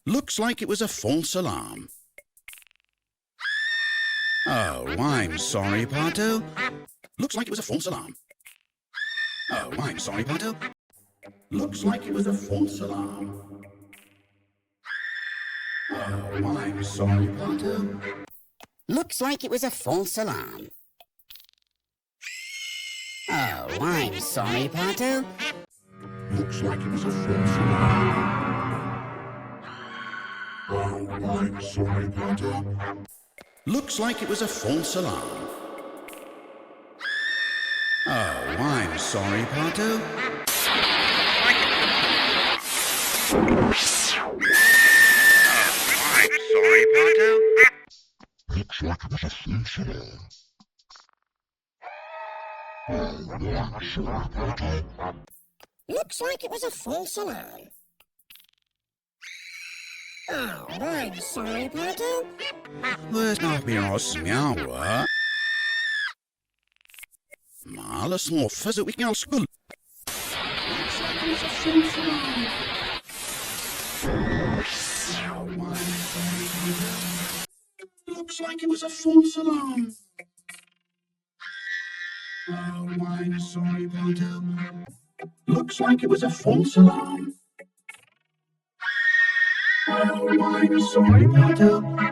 Looks like it was a false alarm. Oh, I'm sorry, Pato. Looks like it was a false alarm. Oh, I'm sorry, Pato. Looks like it was a false alarm. Oh, I'm sorry, Pato. Looks like it was a false alarm. Oh, I'm sorry, Pato. Looks like it was a false alarm. Oh, I'm sorry, Pato. Looks like it was a false alarm. Oh, I'm sorry, Pato. I'm sorry, Pato. Looks like it was a false alarm. Oh, I'm sorry, Pato. Looks like it was a false alarm. Oh, I'm sorry, Pato. Let's not be miała. Ale små fazzer vilken skull. Looks like it was a false alarm. Oh, I'm sorry, Pato. Looks like it was a false alarm. Oh, I'm sorry, Pato.